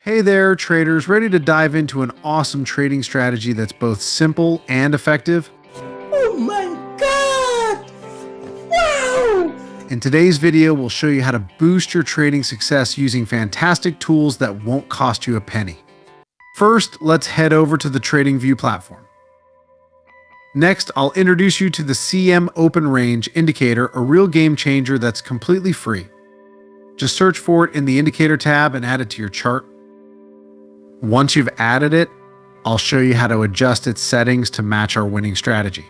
Hey there, traders, ready to dive into an awesome trading strategy that's both simple and effective? Oh my God! Wow! In today's video, we'll show you how to boost your trading success using fantastic tools that won't cost you a penny. First, let's head over to the Tradingview platform. Next, I'll introduce you to the CM Open Range Indicator, a real game changer that's completely free. Just search for it in the Indicator tab and add it to your chart. Once you've added it, I'll show you how to adjust its settings to match our winning strategy.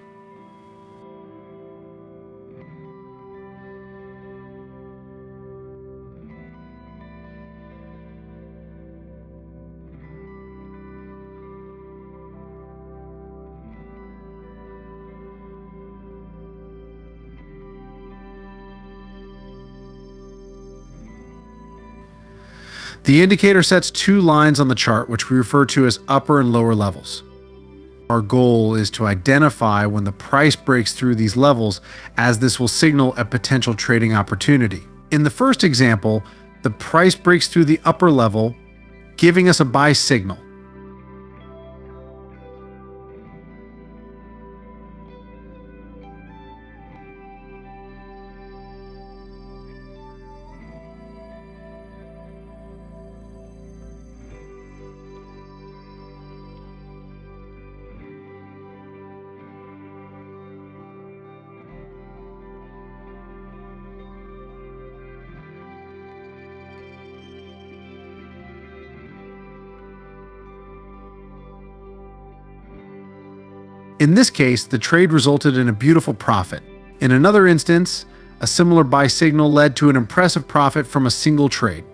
The indicator sets two lines on the chart, which we refer to as upper and lower levels. Our goal is to identify when the price breaks through these levels, as this will signal a potential trading opportunity. In the first example, the price breaks through the upper level, giving us a buy signal. In this case, the trade resulted in a beautiful profit. In another instance, a similar buy signal led to an impressive profit from a single trade.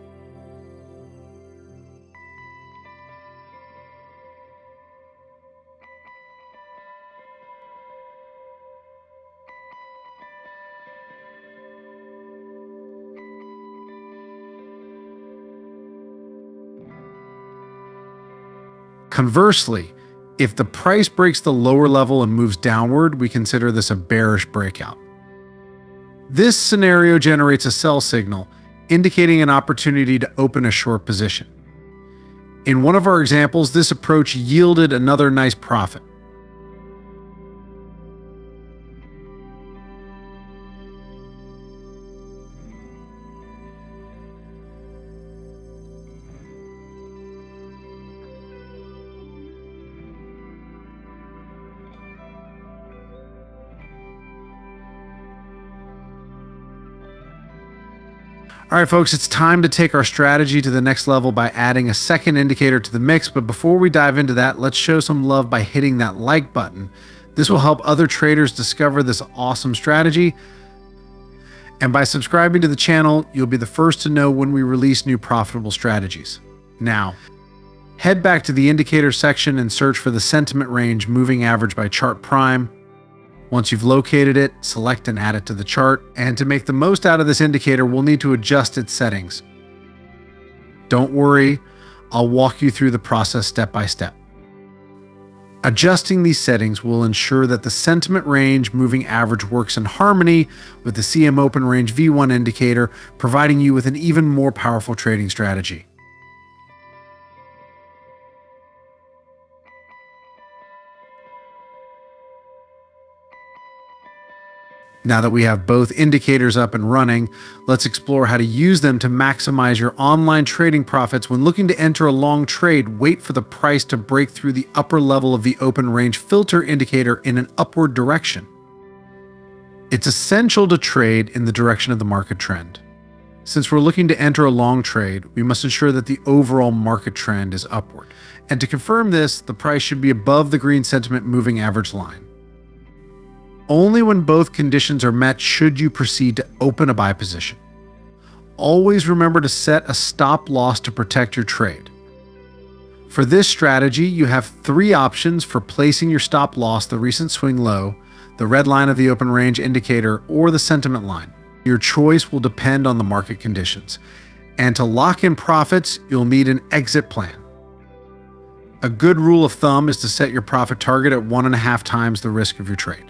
Conversely, if the price breaks the lower level and moves downward, we consider this a bearish breakout. This scenario generates a sell signal, indicating an opportunity to open a short position. In one of our examples, this approach yielded another nice profit. All right, folks, it's time to take our strategy to the next level by adding a second indicator to the mix. But before we dive into that, let's show some love by hitting that like button. This will help other traders discover this awesome strategy. And by subscribing to the channel, you'll be the first to know when we release new profitable strategies. Now, head back to the indicator section and search for the sentiment range moving average by chart prime. Once you've located it, select and add it to the chart. And to make the most out of this indicator, we'll need to adjust its settings. Don't worry, I'll walk you through the process step by step. Adjusting these settings will ensure that the sentiment range moving average works in harmony with the CM Open Range V1 indicator, providing you with an even more powerful trading strategy. Now that we have both indicators up and running, let's explore how to use them to maximize your online trading profits. When looking to enter a long trade, wait for the price to break through the upper level of the open range filter indicator in an upward direction. It's essential to trade in the direction of the market trend. Since we're looking to enter a long trade, we must ensure that the overall market trend is upward. And to confirm this, the price should be above the green sentiment moving average line. Only when both conditions are met should you proceed to open a buy position. Always remember to set a stop loss to protect your trade. For this strategy, you have three options for placing your stop loss: the recent swing low, the red line of the open range indicator, or the sentiment line. Your choice will depend on the market conditions. And to lock in profits, you'll need an exit plan. A good rule of thumb is to set your profit target at 1.5 times the risk of your trade.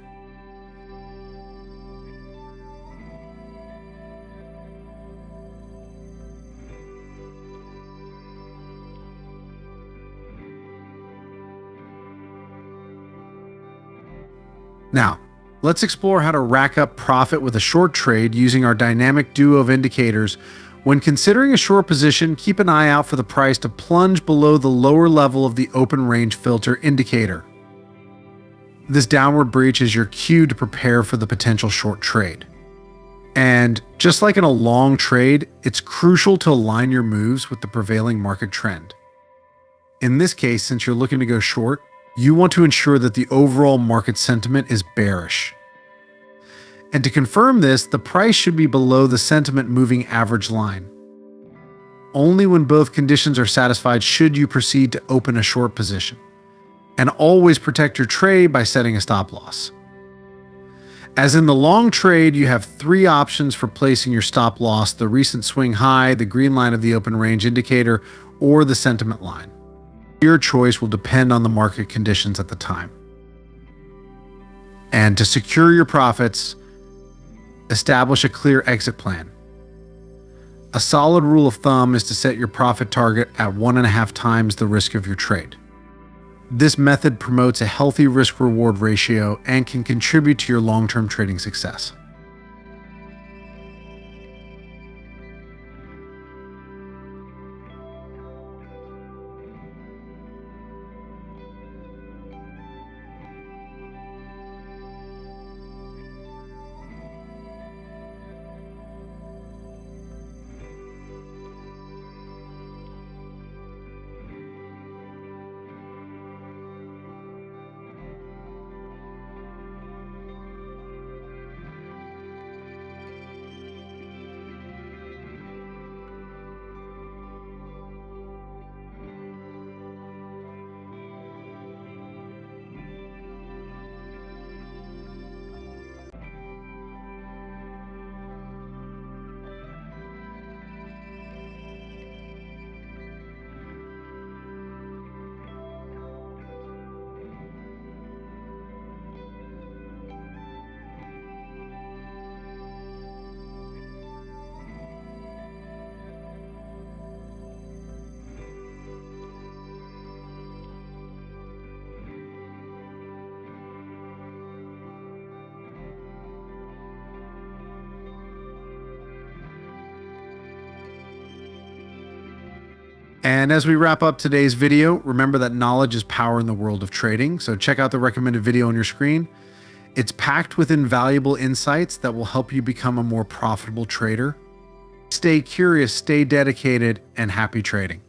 Now, let's explore how to rack up profit with a short trade using our dynamic duo of indicators. When considering a short position, keep an eye out for the price to plunge below the lower level of the open range filter indicator. This downward breach is your cue to prepare for the potential short trade. And just like in a long trade, it's crucial to align your moves with the prevailing market trend. In this case, since you're looking to go short, you want to ensure that the overall market sentiment is bearish. And to confirm this, the price should be below the sentiment moving average line. Only when both conditions are satisfied should you proceed to open a short position. And always protect your trade by setting a stop loss. As in the long trade, you have three options for placing your stop loss: the recent swing high, the green line of the open range indicator, or the sentiment line. Your choice will depend on the market conditions at the time. And to secure your profits, establish a clear exit plan. A solid rule of thumb is to set your profit target at 1.5 times the risk of your trade. This method promotes a healthy risk-reward ratio and can contribute to your long-term trading success. And as we wrap up today's video, remember that knowledge is power in the world of trading. So check out the recommended video on your screen. It's packed with invaluable insights that will help you become a more profitable trader. Stay curious, stay dedicated, and happy trading.